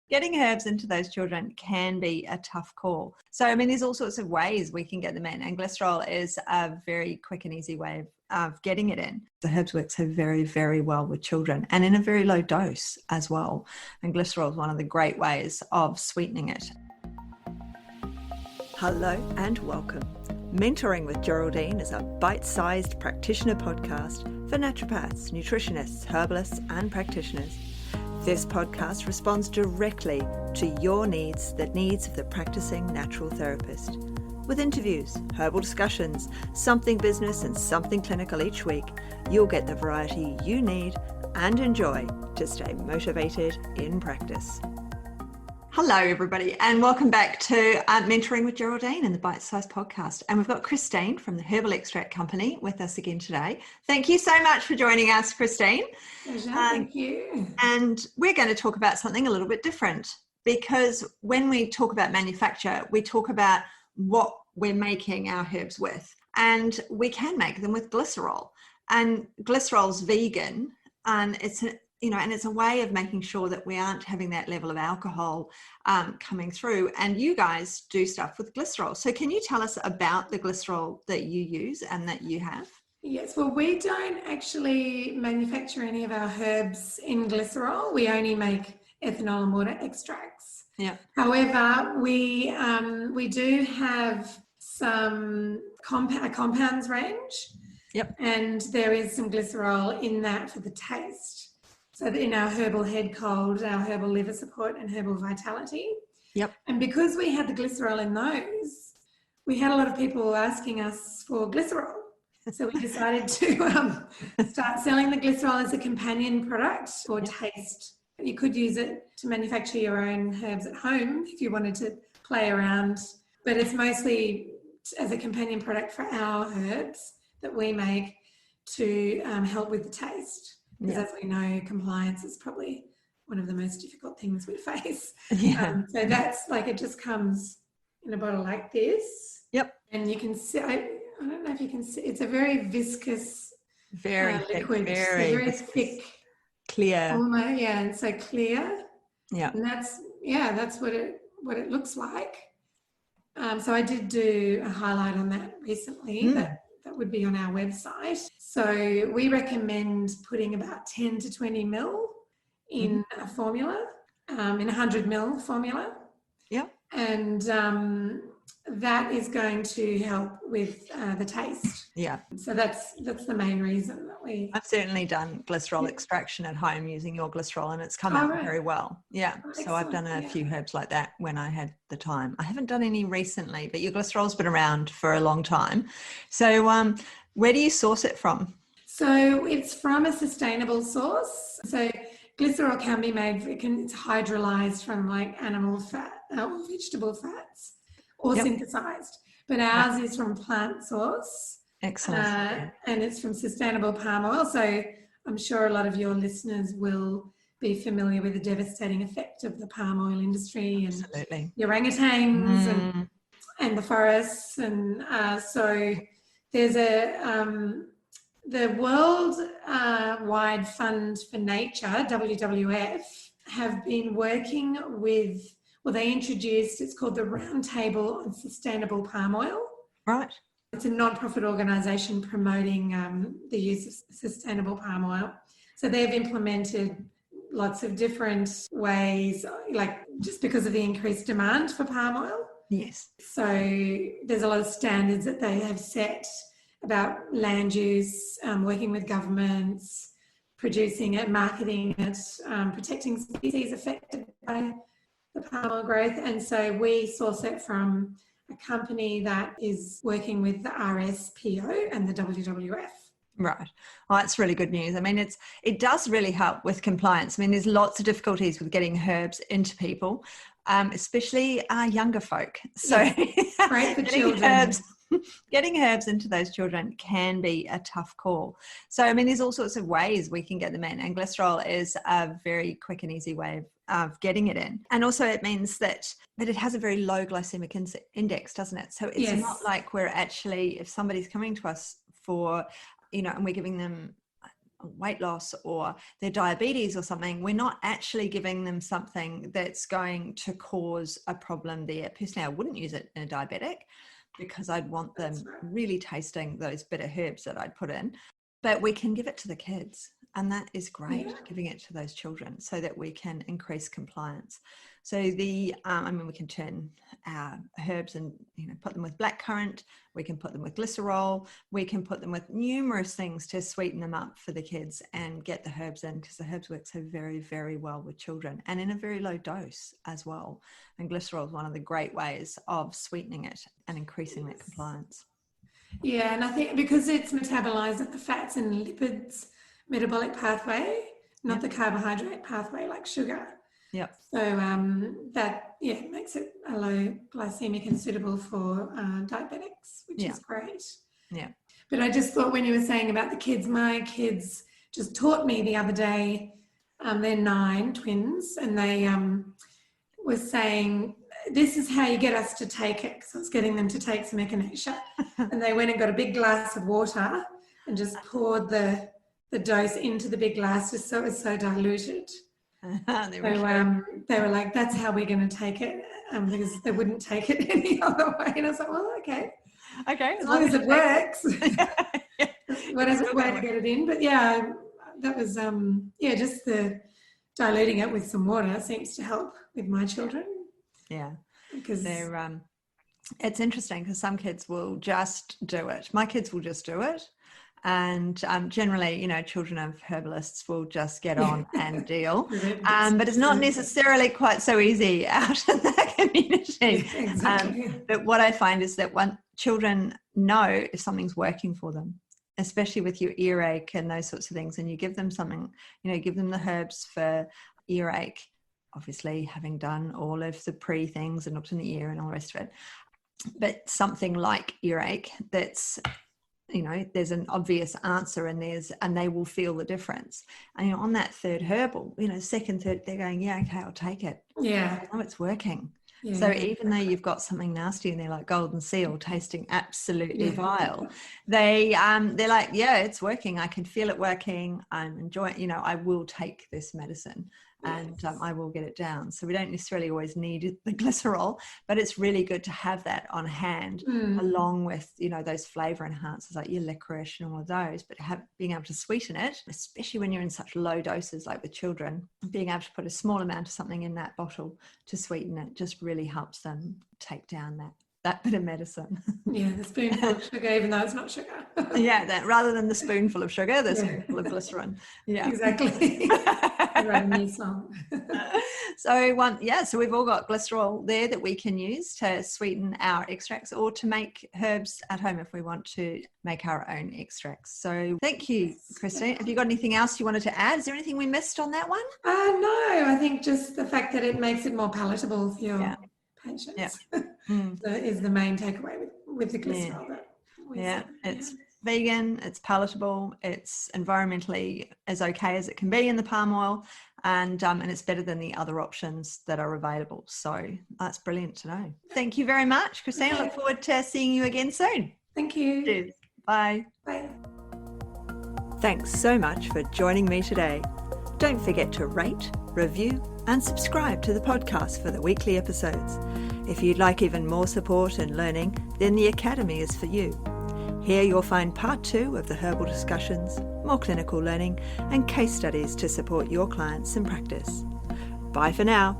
Getting herbs into those children can be a tough call. So, I mean, there's all sorts of ways we can get them in, and glycerol is a very quick and easy way of getting it in. The herbs work so very, very well with children and in a very low dose as well. And glycerol is one of the great ways of sweetening it. Hello and welcome. Mentoring with Geraldine is a bite-sized practitioner podcast for naturopaths, nutritionists, herbalists, and practitioners. This podcast responds directly to your needs, the needs of the practicing natural therapist. With interviews, herbal discussions, something business and something clinical each week, you'll get the variety you need and enjoy to stay motivated in practice. Hello, everybody, and welcome back to Mentoring with Geraldine and the Bite Size Podcast. And we've got Christine from the Herbal Extract Company with us again today. Thank you so much for joining us, Christine. Pleasure, thank you. And we're going to talk about something a little bit different, because when we talk about manufacture, we talk about what we're making our herbs with. And we can make them with glycerol. And glycerol's vegan, and it's a way of making sure that we aren't having that level of alcohol coming through. And you guys do stuff with glycerol. So can you tell us about the glycerol that you use and that you have? Yes, well, we don't actually manufacture any of our herbs in glycerol. We only make ethanol and water extracts. Yeah. However, we do have some compounds range. Yep. And there is some glycerol in that for the taste. So in our herbal head cold, our herbal liver support and herbal vitality. Yep. And because we had the glycerol in those, we had a lot of people asking us for glycerol. So we decided to start selling the glycerol as a companion product for taste. You could use it to manufacture your own herbs at home if you wanted to play around, but it's mostly as a companion product for our herbs that we make to help with the taste. Because as we know, compliance is probably one of the most difficult things we face. Yeah. So that's like, it just comes in a bottle like this. Yep. And you can see, I don't know if you can see, it's a very viscous, very liquid, thick, very thick, clear. almost, and so clear. Yeah. And that's what it looks like. So I did do a highlight on that recently. That would be on our website. So we recommend putting about 10 to 20 mil in a formula, in a 100 mil formula. Yeah. And that is going to help with the taste. Yeah. So that's the main reason that I've certainly done glycerol extraction at home using your glycerol, and it's come out very well. Yeah. So I've done a few herbs like that when I had the time. I haven't done any recently, but your glycerol's been around for a long time. So where do you source it from? So it's from a sustainable source. So glycerol can be made, it's hydrolyzed from like animal fat or vegetable fats or synthesized. But ours is from plant source. Excellent. And it's from sustainable palm oil. So I'm sure a lot of your listeners will be familiar with the devastating effect of the palm oil industry and the orangutans and the forests. And so there's the World Wide Fund for Nature, WWF, have been working with, they introduced, it's called the Roundtable on Sustainable Palm Oil. Right. It's a non-profit organisation promoting the use of sustainable palm oil. So they've implemented lots of different ways, like just because of the increased demand for palm oil. Yes. So there's a lot of standards that they have set about land use, working with governments, producing it, marketing it, protecting species affected by the palm oil growth. And so we source it from a company that is working with the RSPO and the WWF. Right. Well, that's really good news. I mean, it does really help with compliance. I mean, there's lots of difficulties with getting herbs into people, especially younger folk. So great for children. Getting herbs into those children can be a tough call. So, I mean, there's all sorts of ways we can get them in, and glycerol is a very quick and easy way of getting it in. And also it means that it has a very low glycemic index, doesn't it? So it's not like we're actually, if somebody's coming to us for, and we're giving them weight loss or their diabetes or something, we're not actually giving them something that's going to cause a problem there. Personally, I wouldn't use it in a diabetic because I'd want them really tasting those bitter herbs that I'd put in. But we can give it to the kids, and that is great, giving it to those children so that we can increase compliance. So we can turn our herbs and put them with blackcurrant. We can put them with glycerol. We can put them with numerous things to sweeten them up for the kids and get the herbs in, because the herbs work so very, very well with children and in a very low dose as well. And glycerol is one of the great ways of sweetening it and increasing that compliance. Yeah, and I think because it's metabolized at the fats and lipids metabolic pathway, not the carbohydrate pathway like sugar. Yep. So that makes it a low glycemic and suitable for diabetics, which is great. Yeah. But I just thought when you were saying about the kids, my kids just taught me the other day. They're 9 twins, and they were saying, this is how you get us to take it. So I was getting them to take some echinacea, and they went and got a big glass of water and just poured the dose into the big glass just so it was so diluted. So they were like, that's how we're going to take it, because they wouldn't take it any other way. And I was like, well, okay, as long as it works. Whatever way to get it in. But that was just the diluting it with some water seems to help with my children. Yeah, because they're it's interesting because some kids will just do it. My kids will just do it. And generally, children of herbalists will just get on and deal. But it's not necessarily quite so easy out in the community. Exactly. But what I find is that when children know if something's working for them, especially with your earache and those sorts of things, and you give them something, give them the herbs for earache, obviously having done all of the pre-things and looked in the ear and all the rest of it. But something like earache that's there's an obvious answer and they will feel the difference. And on that third herbal, second, third, they're going, yeah, okay, I'll take it. Yeah. I know it's working. Yeah. So even though you've got something nasty in there like golden seal tasting absolutely vile, they're like, yeah, it's working. I can feel it working. I'm enjoying, I will take this medicine. And I will get it down. So we don't necessarily always need the glycerol, but it's really good to have that on hand along with, those flavor enhancers like your licorice and all of those, but being able to sweeten it, especially when you're in such low doses like with children, being able to put a small amount of something in that bottle to sweeten it just really helps them take down that bit of medicine. Yeah, the spoonful of sugar, even though it's not sugar. That rather than the spoonful of sugar, the spoonful of glycerin. Yeah, exactly. Write a new song. So we've all got glycerol there that we can use to sweeten our extracts or to make herbs at home if we want to make our own extracts. So thank you, Christine. Have you got anything else you wanted to add? Is there anything we missed on that one? No, I think just the fact that it makes it more palatable for your patients is the main takeaway with the glycerol. It's vegan, it's palatable, it's environmentally as okay as it can be in the palm oil, and it's better than the other options that are available. So that's brilliant to know. Thank you very much, Christine. I look forward to seeing you again soon. Thank you. Cheers. Bye. Bye. Thanks so much for joining me today. Don't forget to rate, review, and subscribe to the podcast for the weekly episodes. If you'd like even more support and learning, then the Academy is for you. Here you'll find part 2 of the herbal discussions, more clinical learning, and case studies to support your clients in practice. Bye for now.